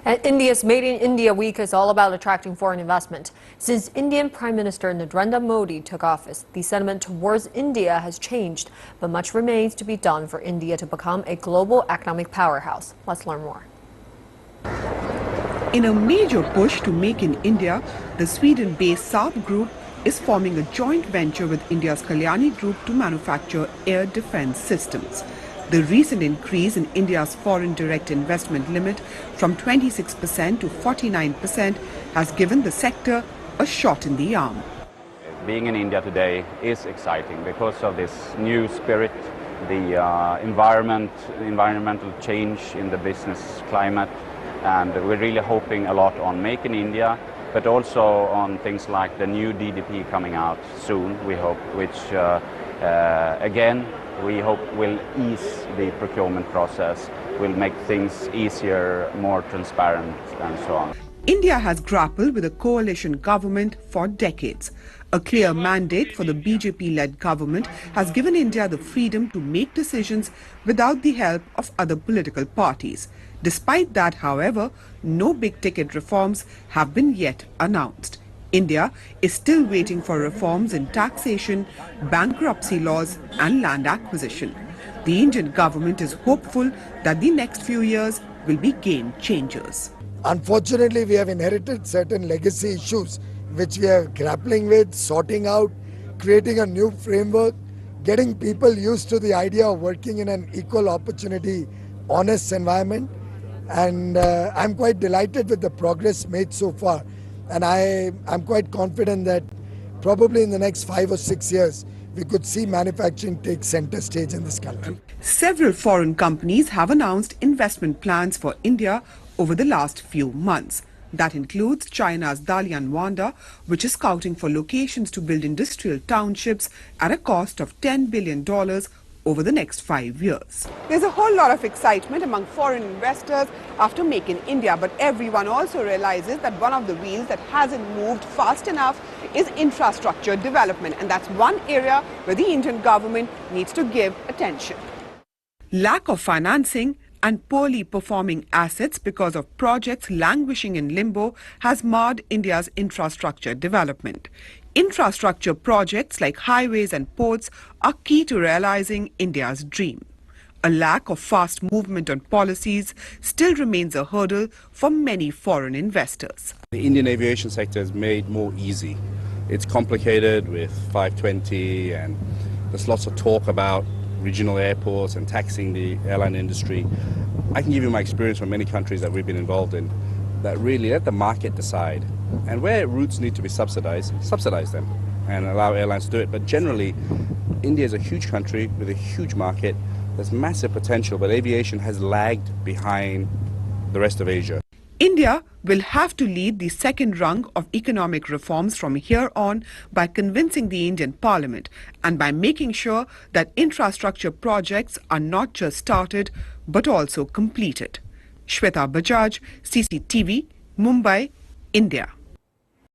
And India's Made in India Week is all about attracting foreign investment. Since Indian Prime Minister Narendra Modi took office, the sentiment towards India has changed, but much remains to be done for India to become a global economic powerhouse. Let's learn more. In a major push to make in India, the Sweden-based Saab Group is forming a joint venture with India's Kalyani Group to manufacture air defense systems. The recent increase in India's foreign direct investment limit from 26% to 49% has given the sector a shot in the arm. Being in India today is exciting because of this new spirit, the environmental change in the business climate, and we're really hoping a lot on Make in India, but also on things like the new DDP coming out soon, we hope, which again we hope will ease the procurement process, will make things easier, more transparent, and so on. India has grappled with a coalition government for decades. A clear mandate for the BJP-led government has given India the freedom to make decisions without the help of other political parties. Despite that, however, no big-ticket reforms have been yet announced. India is still waiting for reforms in taxation, bankruptcy laws and land acquisition. The Indian government is hopeful that the next few years will be game changers. Unfortunately, we have inherited certain legacy issues which we are grappling with, sorting out, creating a new framework, getting people used to the idea of working in an equal opportunity, honest environment. And I'm quite delighted with the progress made so far. And I'm quite confident that probably in the next 5 or 6 years, we could see manufacturing take center stage in this country. Several foreign companies have announced investment plans for India over the last few months. That includes China's Dalian Wanda, which is scouting for locations to build industrial townships at a cost of $10 billion over the next 5 years. There's a whole lot of excitement among foreign investors after Make in India, but everyone also realizes that one of the wheels that hasn't moved fast enough is infrastructure development, and that's one area where the Indian government needs to give attention. Lack of financing and poorly performing assets because of projects languishing in limbo has marred India's infrastructure development. Infrastructure projects like highways and ports are key to realizing India's dream. A lack of fast movement on policies still remains a hurdle for many foreign investors. The Indian aviation sector is made more easy. It's complicated with 520, and there's lots of talk about regional airports and taxing the airline industry. I can give you my experience from many countries that we've been involved in, that really let the market decide. And where routes need to be subsidize them and allow airlines to do it. But generally, India is a huge country with a huge market. There's massive potential, but aviation has lagged behind the rest of Asia. India will have to lead the second rung of economic reforms from here on by convincing the Indian Parliament and by making sure that infrastructure projects are not just started but also completed. Shweta Bajaj, CCTV, Mumbai, India.